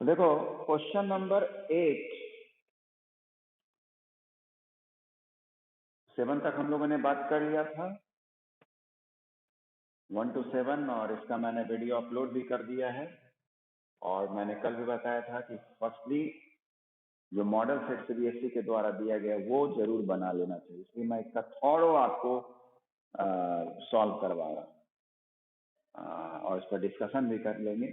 तो देखो question number 8 7 तक हम लोगों ने बात कर लिया था 1 to 7 और इसका मैंने वीडियो अपलोड भी कर दिया है। और मैंने कल भी बताया था कि फर्स्टली जो मॉडल सेट सीबीएसई के द्वारा दिया गया वो जरूर बना लेना चाहिए, इसलिए मैं इसका थोड़ा आपको सॉल्व करवा रहा और इस पर डिस्कशन भी कर लेंगे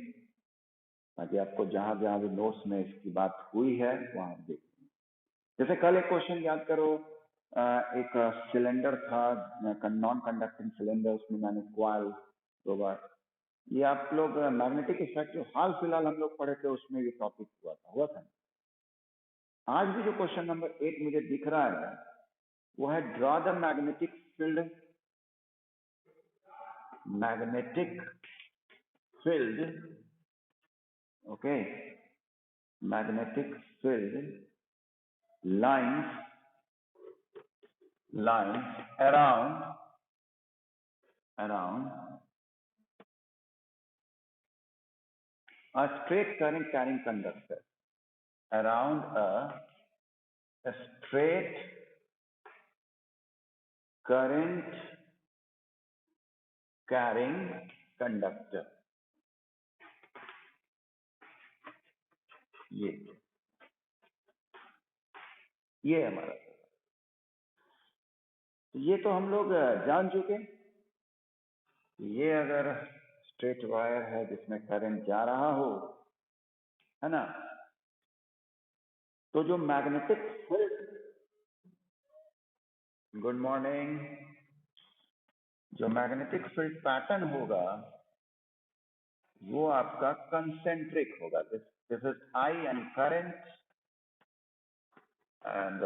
ताकि आपको जहां जहां भी नोट्स में इसकी बात हुई है वहां देख। जैसे कल एक क्वेश्चन याद करो, एक सिलेंडर था नॉन कंडक्टिंग सिलेंडर, उसमें मैंने क्वाइल 2 बार, ये आप लोग मैग्नेटिक इफेक्ट जो हाल फिलहाल हम लोग पढ़े थे उसमें ये टॉपिक हुआ था। आज भी जो क्वेश्चन नंबर 8 मुझे दिख रहा है वो है draw the magnetic field okay, magnetic field lines around a straight current carrying conductor, around a straight current carrying conductor। ये हमारा, ये तो हम लोग जान चुके। ये अगर स्ट्रेट वायर है जिसमें करंट जा रहा हो, है ना, तो जो मैग्नेटिक फील्ड, गुड मॉर्निंग, जो मैग्नेटिक फील्ड पैटर्न होगा वो आपका कंसेंट्रिक होगा। This is I and current and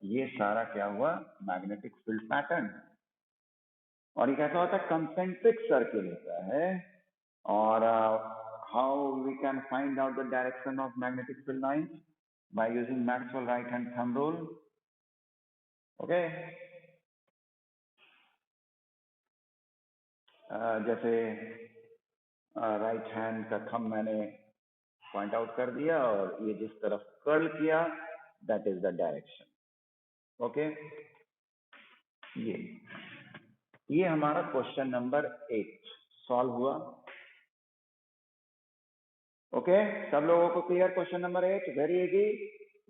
ये सारा क्या हुआ, मैग्नेटिक फील्ड पैटर्न। और ये कैसा होता है, कंसेंट्रिक सर्किल होता है। और how we can find out the direction of magnetic field lines by using Maxwell right hand thumb rule. Okay, जैसे राइट हैंड का थंब मैंने पॉइंट आउट कर दिया और ये जिस तरफ कर्ल किया that is the direction. Okay, ये हमारा क्वेश्चन नंबर 8 सॉल्व हुआ। ओके, सब लोगों को clear question number 8? Very easy,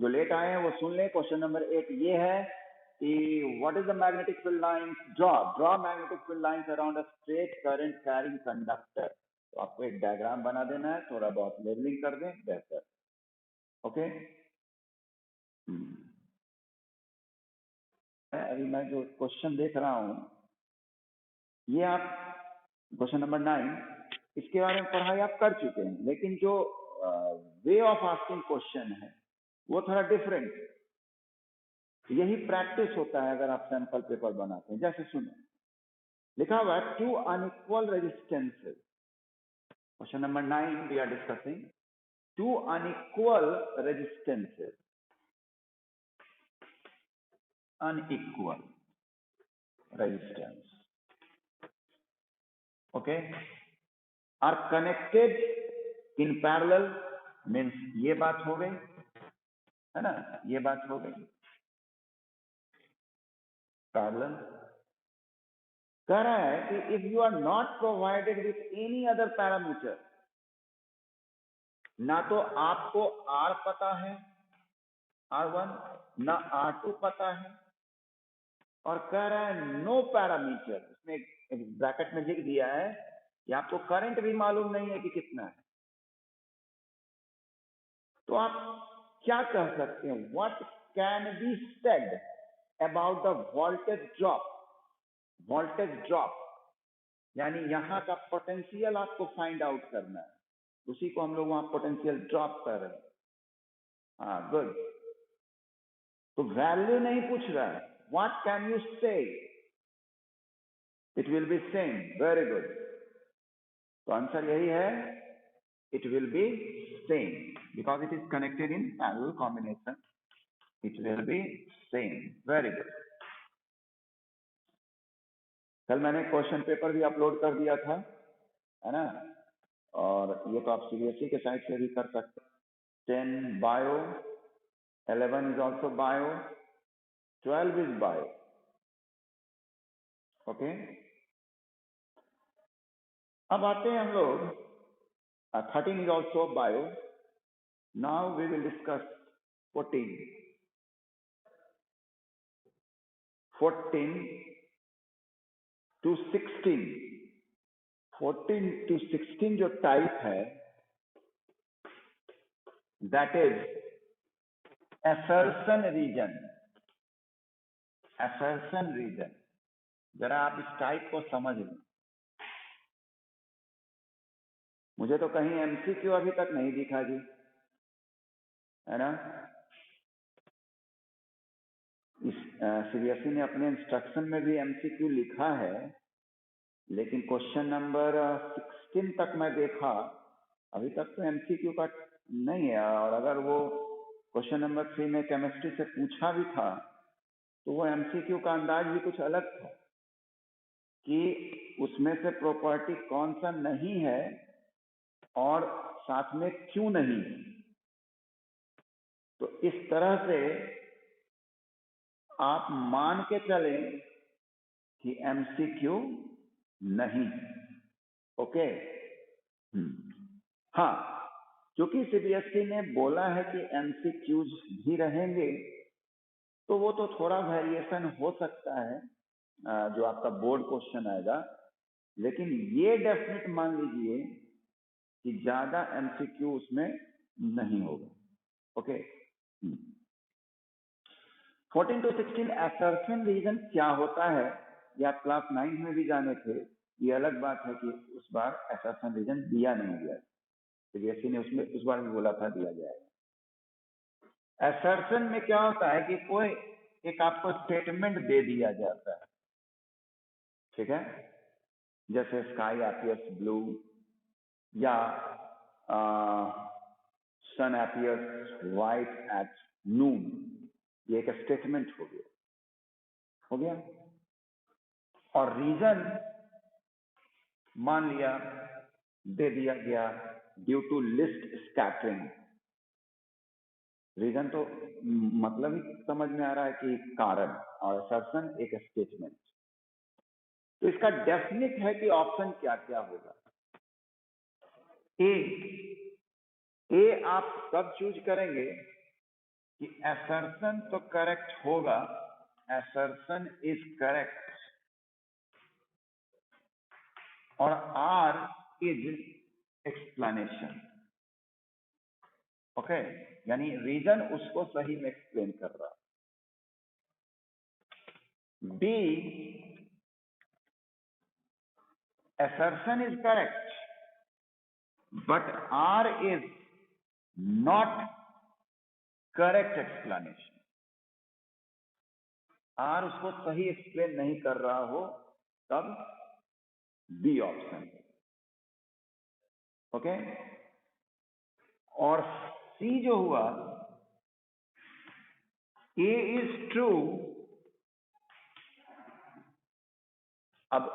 जो लेट आए हैं वो सुन ले। क्वेश्चन नंबर 8 ये है कि what is the magnetic field lines, draw magnetic field lines around a straight current carrying conductor. तो आपको एक डायग्राम बना देना है, थोड़ा बहुत लेबलिंग कर दें बेहतर। ओके, अभी मैं जो क्वेश्चन देख रहा हूं ये आप क्वेश्चन नंबर 9 इसके बारे में पढ़ाई आप कर चुके हैं, लेकिन जो वे ऑफ आस्किंग क्वेश्चन है वो थोड़ा डिफरेंट। यही प्रैक्टिस होता है अगर आप सैंपल पेपर बनाते हैं। जैसे सुनो, लिखा हुआ है 2 unequal resistances. Question number 9 we are discussing 2 unequal resistances, unequal resistance, okay, are connected in parallel, means ये बात हो गई, है ना, ये बात हो गई पैरेलल। कह रहा है कि if you are not provided with any other parameter, ना तो आपको R पता है R1, ना R2 पता है, और कह रहा है नो पैरामीटर, उसमें एक ब्रैकेट में लिख दिया है कि आपको करंट भी मालूम नहीं है कि कितना है, तो आप क्या कह सकते हैं, what can be said about the voltage drop. Voltage drop यानी यहां का पोटेंशियल आपको फाइंड आउट करना है, उसी को हम लोग वहां पोटेंशियल ड्रॉप कर रहे हैं। हाँ, गुड। तो वैल्यू नहीं पूछ रहा है, व्हाट कैन यू से, it will be same. Very good, तो आंसर यही है, it will be same because it is connected in parallel combination, it will be same। very good, कल मैंने क्वेश्चन पेपर भी अपलोड कर दिया था, है ना, और ये तो आप सीबीएसई के साइट से भी कर सकते हैं। 10 bio, 11 is also bio, 12 is bio. Okay, अब आते हैं हम लोग 13 is also bio. Now we will discuss 14. 14 to 16. 14 to 16 जो टाइप है, that is assertion region. assertion region, जरा आप इस टाइप को समझ लें. मुझे तो कहीं एमसीक्यू अभी तक नहीं दिखा जी, है ना. इस सीबीएसई ने अपने इंस्ट्रक्शन में भी एमसीक्यू लिखा है, लेकिन क्वेश्चन नंबर 16 तक मैं देखा, अभी तक तो एमसीक्यू का नहीं है. और अगर वो क्वेश्चन नंबर 3 में केमिस्ट्री से पूछा भी था, तो वो एमसीक्यू का अंदाज भी कुछ अलग था कि उसमें से प्रॉपर्टी कौन सा नहीं है और साथ में क्यों नहीं है. तो इस तरह से आप मान के चलें कि एमसीक्यू नहीं है. ओके. हाँ, क्योंकि सीबीएसई ने बोला है कि एमसीक्यूज भी रहेंगे, तो वो तो थोड़ा वेरिएशन हो सकता है जो आपका बोर्ड क्वेश्चन आएगा, लेकिन ये डेफिनेट मान लीजिए कि ज्यादा एमसीक्यू उसमें नहीं होगा. ओके. 14 to 16 असर्शन रीजन क्या होता है, ये आप क्लास 9 में भी जाने थे. ये अलग बात है कि उस बार असर्शन रीजन दिया नहीं गया, सीबीएसई ने उसमें उस बार भी बोला था दिया जाएगा. असर्शन में क्या होता है कि कोई एक आपको स्टेटमेंट दे दिया जाता है, ठीक है, जैसे स्काई अपीयर्स ब्लू या सन अपीयर्स व्हाइट एट नून. ये एक स्टेटमेंट हो गया. और रीजन मान लिया दे दिया गया due to least scattering. Reason तो मतलब ही समझ में आ रहा है कि कारण, और असर्शन एक स्टेटमेंट. तो इसका डेफिनेट है कि ऑप्शन क्या क्या होगा. ए आप कब चूज करेंगे कि असर्शन तो करेक्ट होगा, असर्शन इज करेक्ट, और आर इज एक्सप्लेनेशन. ओके, यानी रीजन उसको सही में एक्सप्लेन कर रहा. B, assertion is correct but R is not correct explanation. R उसको सही एक्सप्लेन नहीं कर रहा हो, तब बी ऑप्शन. ओके. और सी जो हुआ, A is true. अब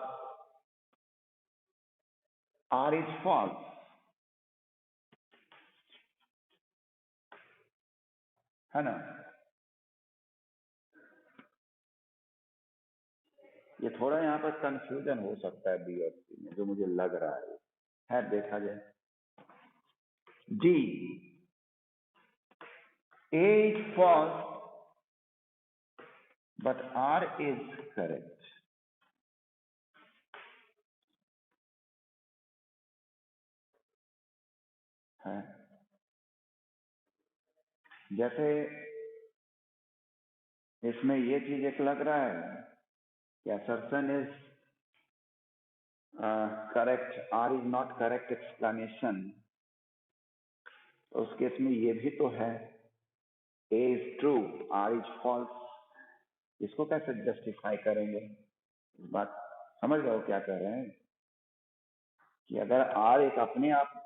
R is false. है ना. ये थोड़ा यहाँ पर कंफ्यूजन हो सकता है बी और सी में, जो मुझे लग रहा है देखा जाए. D, A is false but R is correct. है. जैसे इसमें ये चीज एक लग रहा है कि assertion is correct, R is not correct explanation. उस केस में ये भी तो है, A is true, R is false. इसको कैसे जस्टिफाई करेंगे. इस बात समझ रहे हो क्या कह रहे हैं कि अगर R एक अपने आप,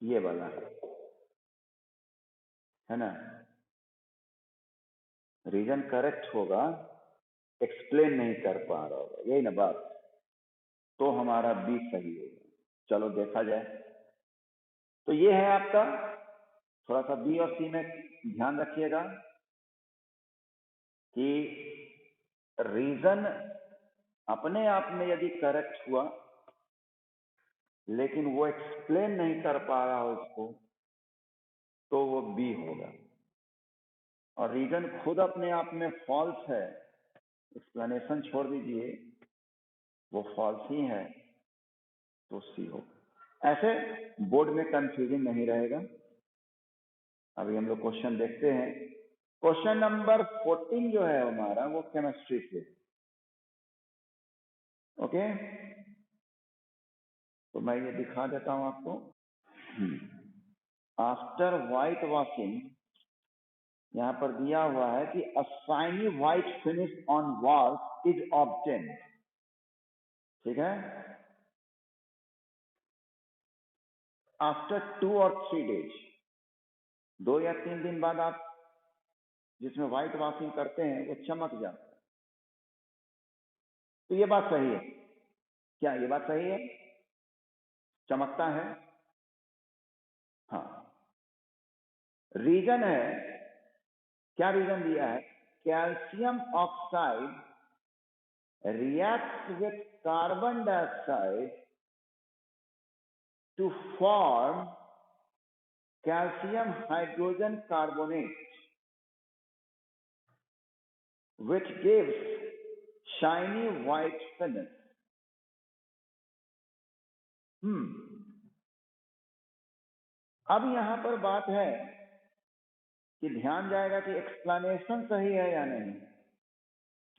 ये वाला है ना, रीजन करेक्ट होगा, एक्सप्लेन नहीं कर पा रहा होगा, यही ना बात, तो हमारा बी सही होगा. चलो देखा जाए। तो ये है आपका, थोड़ा सा बी और सी में ध्यान रखिएगा कि रीजन अपने आप में यदि करेक्ट हुआ लेकिन वो एक्सप्लेन नहीं कर पा रहा उसको, तो वो बी होगा। और रीजन खुद अपने आप में फॉल्स है, एक्सप्लेनेशन छोड़ दीजिए, वो फॉल्स ही है, तो सी होगा। ऐसे बोर्ड में कंफ्यूजिंग नहीं रहेगा। अभी हम लोग क्वेश्चन देखते हैं। क्वेश्चन नंबर 14 जो है हमारा, वो केमिस्ट्री से। ओके, तो मैं ये दिखा देता हूं आपको। आफ्टर व्हाइट वॉशिंग, यहां पर दिया हुआ है कि अ shiny white finish on walls is obtained. ठीक है, आफ्टर 2 और 3 days, 2 या 3 दिन बाद आप जिसमें व्हाइट वॉशिंग करते हैं वो चमक जाता है। तो ये बात सही है क्या? ये बात सही है, चमकता है। हाँ, रीजन है, क्या रीजन दिया है? Calcium oxide reacts with carbon dioxide to form calcium hydrogen carbonate, which gives shiny white finish. अब यहां पर बात है कि ध्यान जाएगा कि एक्सप्लेनेशन सही है या नहीं।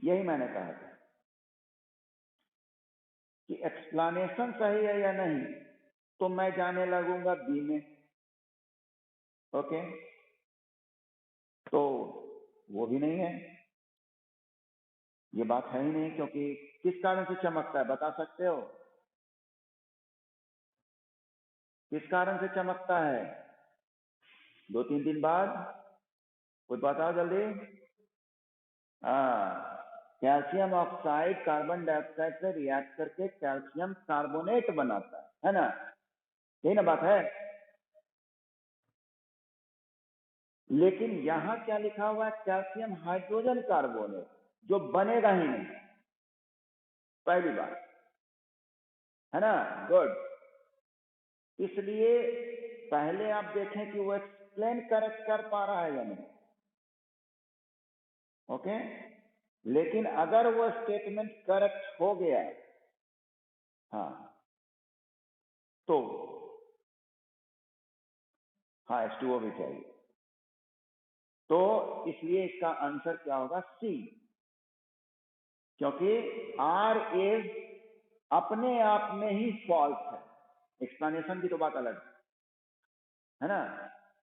यही मैंने कहा था कि एक्सप्लेनेशन सही है या नहीं, तो मैं जाने लगूंगा बी में। ओके, तो वो भी नहीं है, ये बात है ही नहीं, क्योंकि किस कारण से चमकता है बता सकते हो? किस कारण से चमकता है? 2-3 दिन बाद कुछ बताओ जल्दी। कैल्शियम ऑक्साइड कार्बन डाइऑक्साइड से रिएक्ट करके कैल्शियम कार्बोनेट बनाता है ना? यही ना बात है। लेकिन यहां क्या लिखा हुआ है? कैल्शियम हाइड्रोजन कार्बोनेट, जो बनेगा ही नहीं, पहली बात है ना। गुड, इसलिए पहले आप देखें कि वो एक्सप्लेन करेक्ट कर पा रहा है या नहीं। ओके, लेकिन अगर वो स्टेटमेंट करेक्ट हो गया, हाँ, तो हाँ H2O भी चाहिए। तो इसलिए इसका आंसर क्या होगा? सी, क्योंकि आर इज अपने आप में ही फॉल्स है। एक्सप्लेनेशन की तो बात अलग है ना।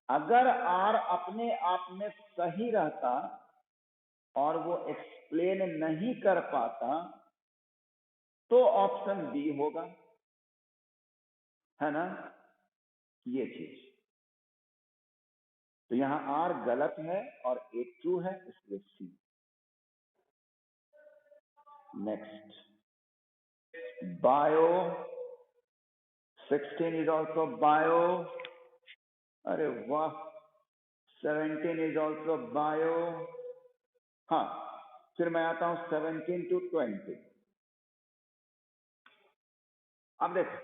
अगर आर अपने आप में सही रहता और वो एक्सप्लेन नहीं कर पाता, तो ऑप्शन बी होगा, है ना, ये चीज। तो यहां आर गलत है और ए ट्रू है, इसलिए C. Next, bio 16 is also bio. अरे वाह, 17 is also bio. हाँ, फिर मैं आता हूं 17 to 20। अब देखो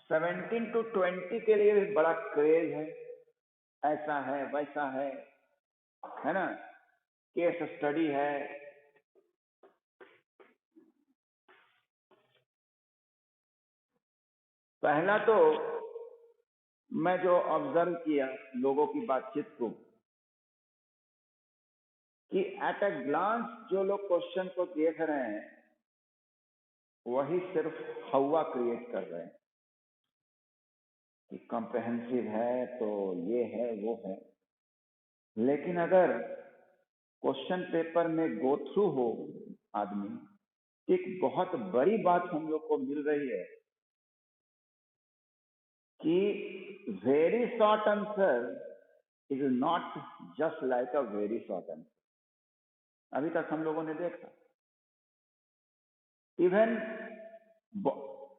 17 to 20 के लिए भी बड़ा क्रेज है, ऐसा है वैसा है ना, केस स्टडी है। पहला तो मैं जो ऑब्जर्व किया लोगों की बातचीत को, कि एट अ ग्लांस जो लोग क्वेश्चन को देख रहे हैं वही सिर्फ हवा क्रिएट कर रहे हैं कि कॉम्प्रहेंसिव है तो ये है वो है। लेकिन अगर क्वेश्चन पेपर में गो थ्रू हो आदमी, एक बहुत बड़ी बात हम लोग को मिल रही है कि very short answer is not just like a very short answer. अभी तक हम लोगों ने देखा, इवन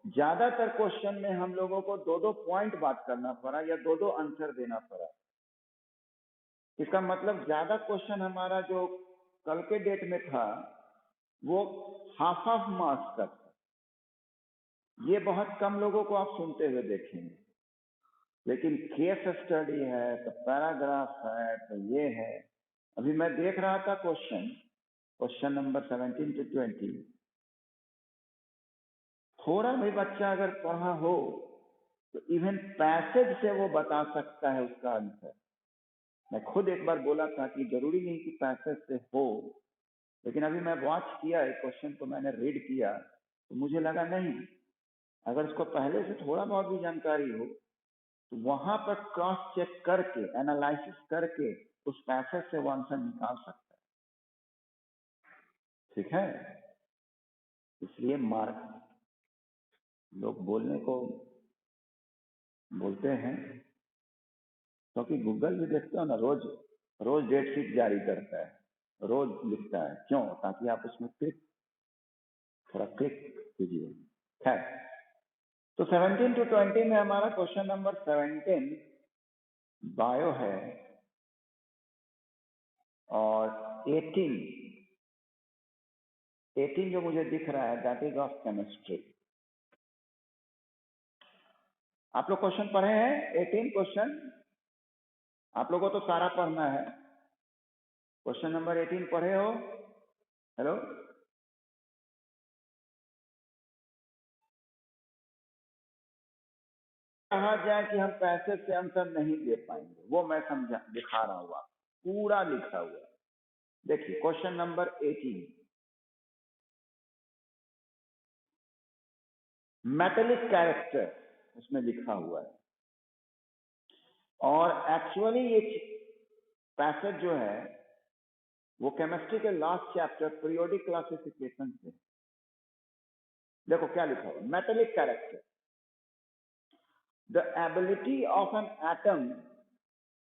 ज्यादातर क्वेश्चन में हम लोगों को दो दो पॉइंट बात करना पड़ा या दो दो आंसर देना पड़ा। इसका मतलब ज्यादा क्वेश्चन हमारा जो कल के डेट में था वो हाफ ऑफ मार्क्स का था। ये बहुत कम लोगों को आप सुनते हुए देखेंगे, लेकिन केस स्टडी है तो पैराग्राफ है तो ये है। अभी मैं देख रहा था क्वेश्चन नंबर 17 to 20, थोड़ा भी बच्चा अगर पढ़ा हो तो इवन पैसेज से वो बता सकता है उसका आंसर। मैं खुद एक बार बोला था कि जरूरी नहीं कि पैसेज से हो, लेकिन अभी मैं वॉच किया एक क्वेश्चन को, मैंने रीड किया तो मुझे लगा नहीं, अगर उसको पहले से थोड़ा बहुत भी जानकारी हो तो वहां पर क्रॉस चेक करके एनालिसिस करके उस पैसेज से वो आंसर निकाल सकता है। ठीक है, इसलिए मार्क लोग बोलने को बोलते हैं, क्योंकि गूगल भी देखते हो ना, रोज रोज डेट शीट जारी करता है, रोज लिखता है। क्यों? ताकि आप उसमें थोड़ा क्लिक कीजिए। है तो 17 to 20 में हमारा क्वेश्चन नंबर 17 बायो है और 18 जो मुझे दिख रहा है दैट इज ऑफ केमिस्ट्री। आप लोग क्वेश्चन पढ़े हैं? 18 क्वेश्चन आप लोगों को तो सारा पढ़ना है। क्वेश्चन नंबर 18 पढ़े हो? हेलो, कहा जाए कि हम पैसे से आंसर नहीं दे पाएंगे, वो मैं समझा दिखा रहा हूँ, आपको पूरा लिखा हुआ है। देखिए क्वेश्चन नंबर 18, मेटेलिक कैरेक्टर उसमें लिखा हुआ है, और एक्चुअली ये पैसेज जो है वो केमिस्ट्री के लास्ट चैप्टर पीरियोडिक क्लासिफिकेशन से। देखो क्या लिखा हुआ, metallic character, the ability of an atom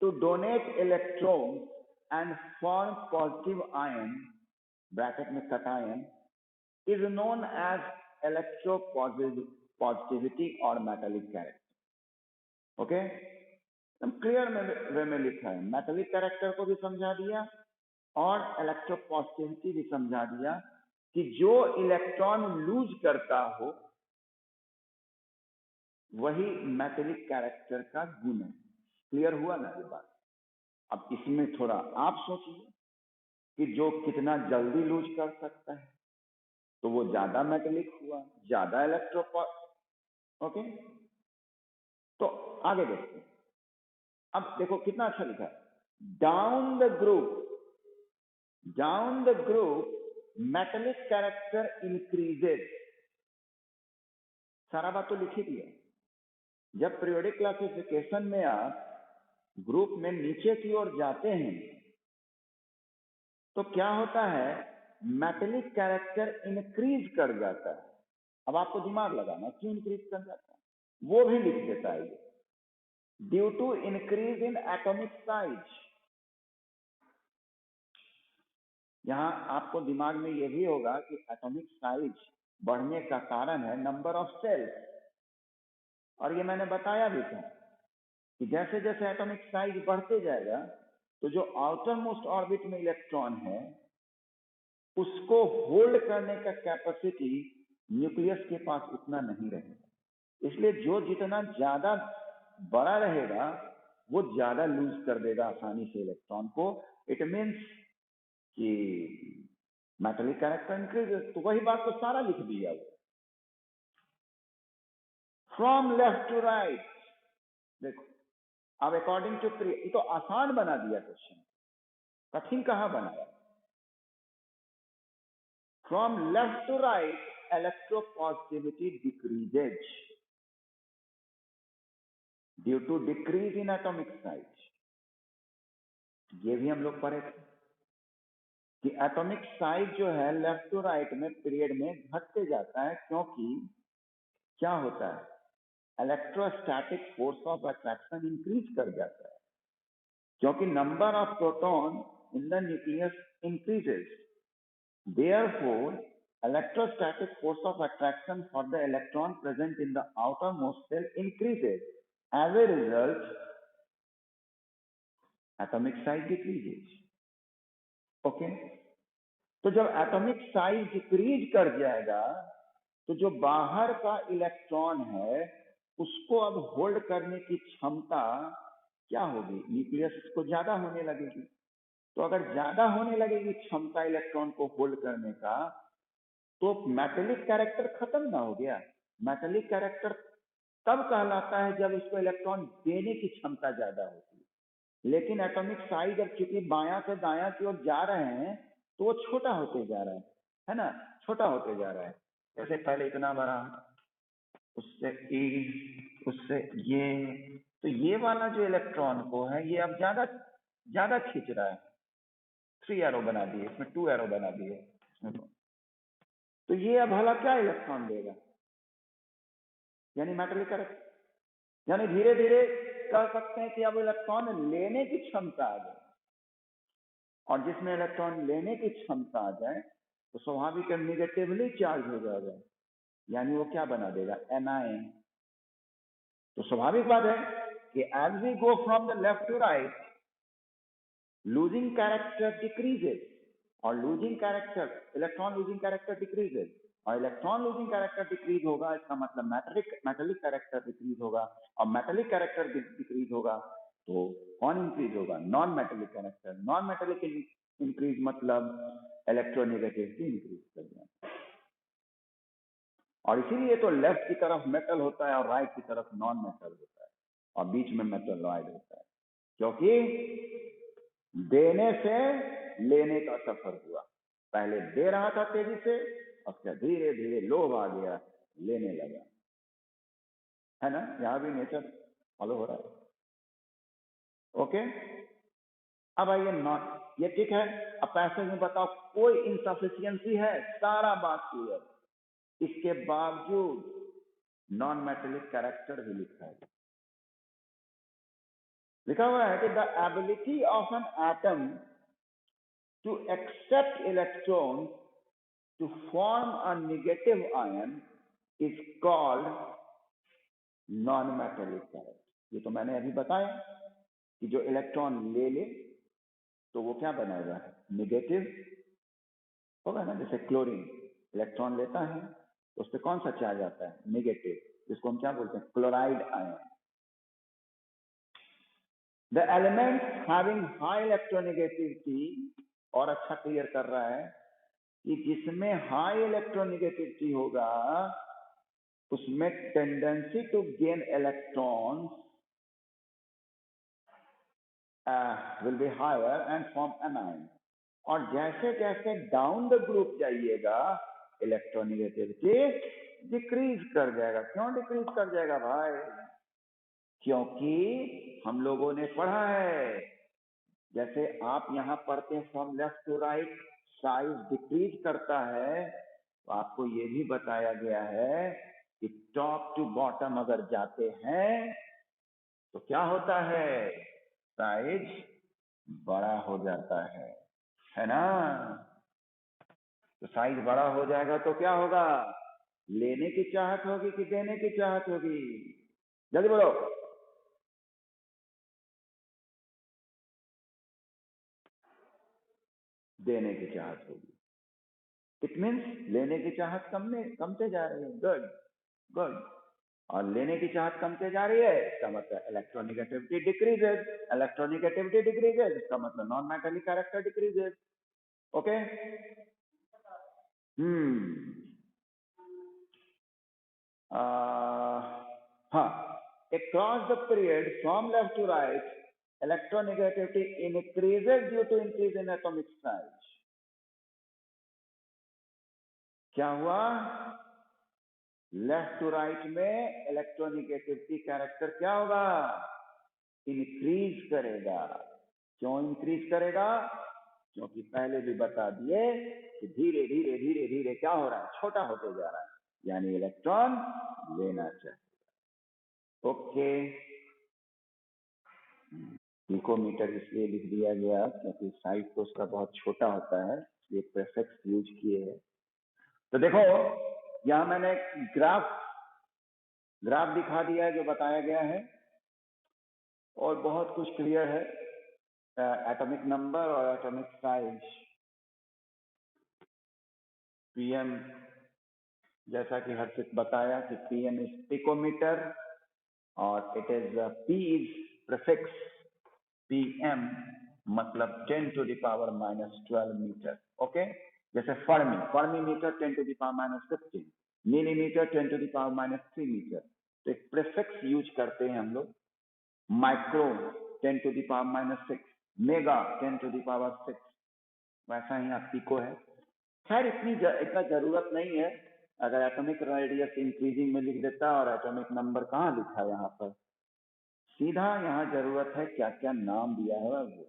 to donate electrons and form positive ion (bracket में cation) is known as electropositivity or metallic character. Okay, एकदम क्लियर वे में लिखा है, मेटेलिक कैरेक्टर को भी समझा दिया और इलेक्ट्रोपॉजिटिविटी भी समझा दिया कि जो इलेक्ट्रॉन लूज करता हो वही मेटेलिक कैरेक्टर का गुण है। क्लियर हुआ ना ये बात? अब इसमें थोड़ा आप सोचिए कि जो कितना जल्दी लूज कर सकता है तो वो ज्यादा मेटेलिक हुआ, ज्यादा ओके। तो आगे देखते हैं। अब देखो कितना अच्छा लिखा है, down the group metallic character increases. सारा बात तो लिखी दिया। जब पीरियोडिक क्लासिफिकेशन में आप ग्रुप में नीचे की ओर जाते हैं तो क्या होता है, मेटेलिक कैरेक्टर इंक्रीज कर जाता है। अब आपको दिमाग लगाना, क्यों इंक्रीज कर जाता है वो भी लिख देता है, due to increase in atomic size. यहां आपको दिमाग में ये भी होगा कि एटॉमिक साइज बढ़ने का कारण है नंबर ऑफ सेल्स, और ये मैंने बताया भी था कि जैसे जैसे एटॉमिक साइज बढ़ते जाएगा तो जो आउटर मोस्ट ऑर्बिट में इलेक्ट्रॉन है उसको होल्ड करने का कैपेसिटी न्यूक्लियस के पास उतना नहीं रहेगा। इसलिए जो जितना ज्यादा बड़ा रहेगा वो ज्यादा लूज कर देगा आसानी से इलेक्ट्रॉन को। इट मीन्स कि मेटेलिक कैरेक्टर इंक्रीज। तो वही बात तो सारा लिख दिया वो, फ्रॉम लेफ्ट टू राइट। देखो अब अकॉर्डिंग टू पीरियड, ये तो आसान बना दिया क्वेश्चन, कठिन कहां बनाया। From left to right, electropositivity decreases due to decrease in atomic size. ये भी हम लोग पढ़े थे कि एटॉमिक साइज जो है लेफ्ट टू राइट में पीरियड में घटते जाता है, क्योंकि क्या होता है, electrostatic force of attraction increase कर जाता है, क्योंकि number of proton in the nucleus increases. Therefore, electrostatic force of attraction for the electron present in the outermost shell increases. As a result, atomic size decreases. Okay? तो जब atomic size decrease कर जाएगा तो जो बाहर का electron है उसको अब होल्ड करने की क्षमता क्या होगी? न्यूक्लियस को ज्यादा होने लगेगी। तो अगर ज्यादा होने लगेगी क्षमता इलेक्ट्रॉन को होल्ड करने का तो मेटेलिक कैरेक्टर खत्म ना हो गया? मेटेलिक कैरेक्टर तब कहलाता है जब उसको इलेक्ट्रॉन देने की क्षमता ज्यादा होती है। लेकिन एटॉमिक साइज अब चूंकि बायां से दायां की ओर जा रहे हैं तो वो छोटा होते जा रहा है ना? छोटा होते जा रहा है। जैसे पहले इतना बड़ा, उससे उससे ये, तो ये वाला जो इलेक्ट्रॉन को है ये अब ज्यादा ज्यादा खींच रहा है। 3 एरो बना दिए, इसमें 2 एरो बना दिए इसमें। तो ये अब भला क्या इलेक्ट्रॉन देगा? यानी मेटेलिक कैरेक्टर, यानी धीरे धीरे कह सकते हैं कि अब इलेक्ट्रॉन लेने की क्षमता आ जाए, और जिसमें इलेक्ट्रॉन लेने की क्षमता आ जाए तो स्वाभाविक निगेटिवली चार्ज हो जाएगा, यानी वो क्या बना देगा? एनायन। तो स्वाभाविक बात है कि as we go from the left to right, losing character decreases, और losing character, electron losing character decreases, और इलेक्ट्रॉन लूजिंग कैरेक्टर डिक्रीज होगा, इसका मतलब मेटेलिक कैरेक्टर डिक्रीज होगा, और मेटेलिक कैरेक्टर डिक्रीज होगा तो कौन इंक्रीज होगा? Non metallic character. Non metallic increase मतलब इलेक्ट्रोनेगेटिविटी इंक्रीज कर जाए। और इसीलिए तो लेफ्ट की तरफ मेटल होता है और राइट की तरफ नॉन मेटल होता है, और बीच में मेटलॉइड होता है, क्योंकि देने से लेने का सफर हुआ। पहले दे रहा था तेजी से, और फिर धीरे धीरे लोभ आ गया, लेने लगा, है ना? यहां भी नेचर फॉलो हो रहा है। ओके, अब आइए नॉट, ये ठीक है। अब पैसेज में बताओ कोई इनसफिशियंसी है? सारा बात क्लियर। इसके बावजूद नॉन मेटेलिक कैरेक्टर भी लिखा है, लिखा हुआ है कि the ability of an atom to accept electron to form a negative ion is called non metallic character. ये तो मैंने अभी बताया कि जो इलेक्ट्रॉन ले ले तो वो क्या बनाएगा? नेगेटिव होगा ना। जैसे क्लोरीन इलेक्ट्रॉन लेता है तो उस पर कौन सा चार्ज आता है? नेगेटिव, जिसको हम क्या बोलते हैं? Chloride ion. The element having high electronegativity, और अच्छा क्लियर कर रहा है कि जिसमें हाई इलेक्ट्रोनेगेटिविटी होगा उसमें tendency to gain electrons will be higher and form anion. और जैसे जैसे डाउन द ग्रुप जाइएगा इलेक्ट्रोनेगेटिविटी डिक्रीज कर जाएगा। क्यों डिक्रीज कर जाएगा भाई? क्योंकि हम लोगों ने पढ़ा है, जैसे आप यहां पढ़ते हैं from left to right size decrease करता है, तो आपको ये भी बताया गया है कि टॉप टू बॉटम अगर जाते हैं तो क्या होता है? साइज बड़ा हो जाता है ना? तो साइज बड़ा हो जाएगा तो क्या होगा? लेने की चाहत होगी कि देने की चाहत होगी? जल्दी बोलो। देने की चाहत होगी। इट मीन्स लेने की चाहत कमते जा रही है। Good good. और लेने की चाहत कमते जा रही है, इसका मतलब इलेक्ट्रोनेगेटिविटी डिक्रीजेज। इलेक्ट्रोनेगेटिविटी डिक्रीजेज, इसका मतलब non metallic character decreases. Okay. हाँ, across the period from left to right, electronegativity increases due to increase in atomic size. क्या हुआ? लेफ्ट टू राइट में इलेक्ट्रोनेगेटिविटी कैरेक्टर क्या होगा? इंक्रीज करेगा। क्यों इंक्रीज करेगा? क्योंकि पहले भी बता दिए कि धीरे धीरे धीरे धीरे क्या हो रहा है? छोटा होते जा रहा है, यानी इलेक्ट्रॉन लेना चाहिए। ओके। पिकोमीटर इसलिए लिख दिया गया क्योंकि साइज तो उसका बहुत छोटा होता है, इसलिए प्रीफिक्स यूज किए हैं। तो देखो यहाँ मैंने ग्राफ दिखा दिया है जो बताया गया है, और बहुत कुछ क्लियर है। एटॉमिक नंबर और एटॉमिक साइज, पीएम, जैसा कि हर्षित बताया कि पीएम इज पिकोमीटर और it is p is prefix pm, मतलब 10 to the power minus 12 metre. Okay, जैसे fermi metre 10 to the power minus 15, millimetre 10 to the power minus 3 metre. तो एक प्रीफिक्स यूज करते हैं हम लोग। Micro 10 to the power minus 6, mega 10 to the power 6, वैसा ही आप पिको है। खैर इतना जरूरत नहीं है। अगर एटॉमिक रेडियस इंक्रीजिंग में लिख देता और एटॉमिक नंबर कहाँ लिखा है यहाँ पर, सीधा यहाँ जरूरत है क्या क्या नाम दिया है वो।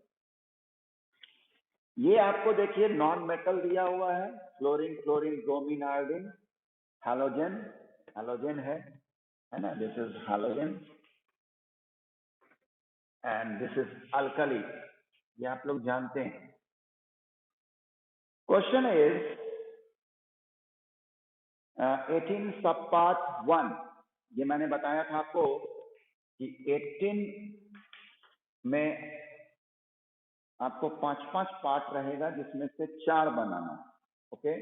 ये आपको देखिए नॉन मेटल दिया हुआ है, फ्लोरीन, ब्रोमीन, आयोडीन, हैलोजन है ना, this is halogen and this is alkali, ये आप लोग जानते हैं। क्वेश्चन इज 18 सब पार्ट 1, ये मैंने बताया था आपको कि 18 में आपको 5-5 पार्ट रहेगा जिसमें से 4 बनाना। ओके,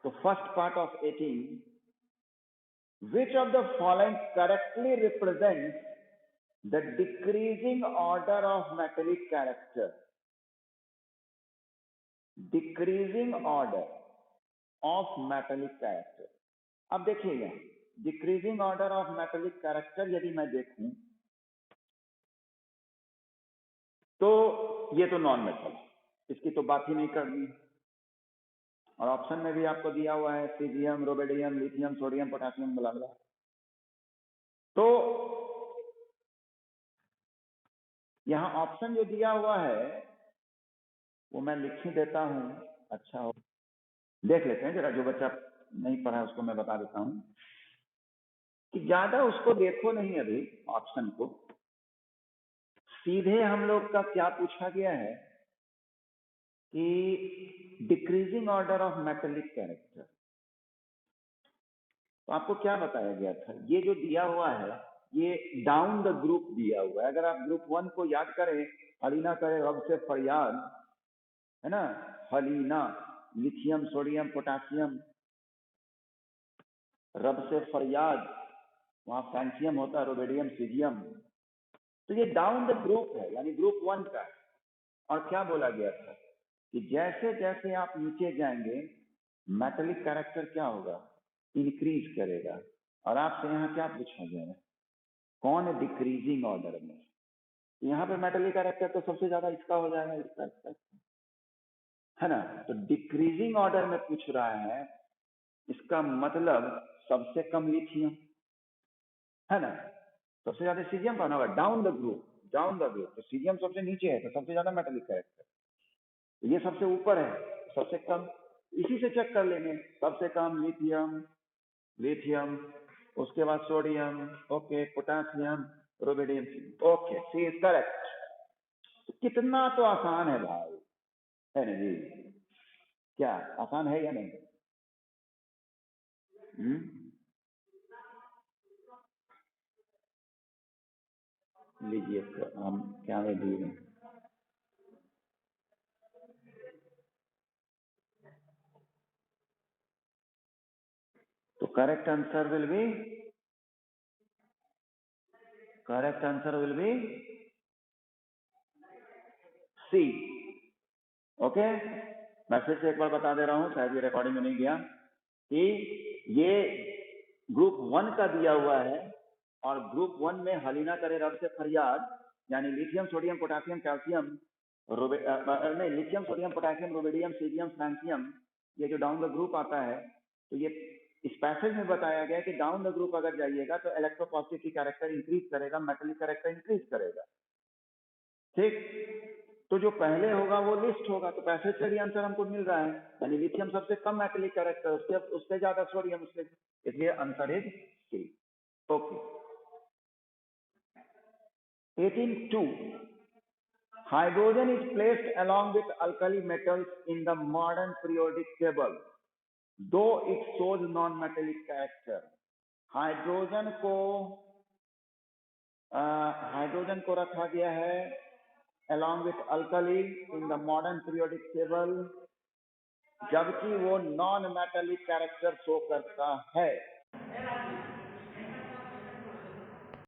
तो first part of 18, which of the following correctly represents the decreasing order of metallic character? Decreasing order of metallic character। अब देखिएगा, decreasing order of metallic character यदि मैं देखूं तो ये तो नॉन मेटल, इसकी तो बात ही नहीं करनी। और ऑप्शन में भी आपको दिया हुआ है सीजियम, रोबेडियम, लिथियम, सोडियम, पोटेशियम, ब्ला ब्ला। तो यहाँ ऑप्शन जो दिया हुआ है वो मैं लिख ही देता हूं, अच्छा हो देख लेते हैं जरा, जो बच्चा नहीं पढ़ा उसको मैं बता देता हूं कि ज्यादा उसको देखो नहीं अभी ऑप्शन को, सीधे हम लोग का क्या पूछा गया है कि decreasing order of metallic character. तो आपको क्या बताया गया था, ये जो दिया हुआ है ये डाउन द ग्रुप दिया हुआ है। अगर आप ग्रुप 1 को याद करें, हलीना करें रब से फरियाद, है ना, हलीना, लिथियम, सोडियम, पोटेशियम, रब से फरियाद, वहां फ्रांसियम होता है, रोबेडियम, सीजियम। तो ये डाउन द ग्रुप है, यानी ग्रुप 1 का है। और क्या बोला गया था कि जैसे जैसे आप नीचे जाएंगे मेटेलिक कैरेक्टर क्या होगा, इंक्रीज करेगा। और आपसे यहाँ क्या पूछा गया है, कौन है डिक्रीजिंग ऑर्डर में। यहाँ पे मेटेलिक कैरेक्टर तो सबसे ज्यादा इसका हो जाएगा, इसका है ना। तो डिक्रीजिंग ऑर्डर में पूछ रहा है, इसका मतलब सबसे कम लिथियम, है ना, सबसे ज्यादा सीजियम का होगा। डाउन द ग्रुप, तो सीजियम सबसे नीचे है तो सबसे ज्यादा मेटेलिक कैरेक्टर, तो ये सबसे ऊपर है सबसे कम। इसी से चेक कर लेंगे, सबसे कम लिथियम, उसके बाद sodium, okay, potassium, rubidium, okay, C is correct. कितना तो आसान है भाई, है ना जी, क्या आसान है या नहीं? लीजिए हम क्या में दिए, तो correct answer will be C. Okay, मैं फिर से एक बार बता दे रहा हूं, शायद ये रिकॉर्डिंग में नहीं गया, कि ये ग्रुप 1 का दिया हुआ है और ग्रुप 1 में हलीना करे रब से फरियाद, यानी लिथियम, सोडियम, पोटेशियम, कैल्शियम, नहीं, lithium, sodium, potassium, rubidium, caesium, francium, ये जो डाउन द ग्रुप आता है, तो ये इस पैसेज में बताया गया कि डाउन द ग्रुप अगर जाइएगा तो इलेक्ट्रोपॉजिटिविटी कैरेक्टर इंक्रीज करेगा, मेटेलिक कैरेक्टर इंक्रीज करेगा। ठीक, तो जो पहले होगा वो लिस्ट होगा, तो पैसेज से भी आंसर हमको मिल रहा है, यानी लिथियम सबसे कम मेटेलिक कैरेक्टर, उससे ज्यादा सोडियम, उससे, इसलिए answer is C. Okay, 18.2, hydrogen is placed along with alkali metals in the modern periodic table दो it shows non metallic character. Hydrogen को रखा गया है along with alkali in the modern periodic table, जबकि वो non metallic character show करता है।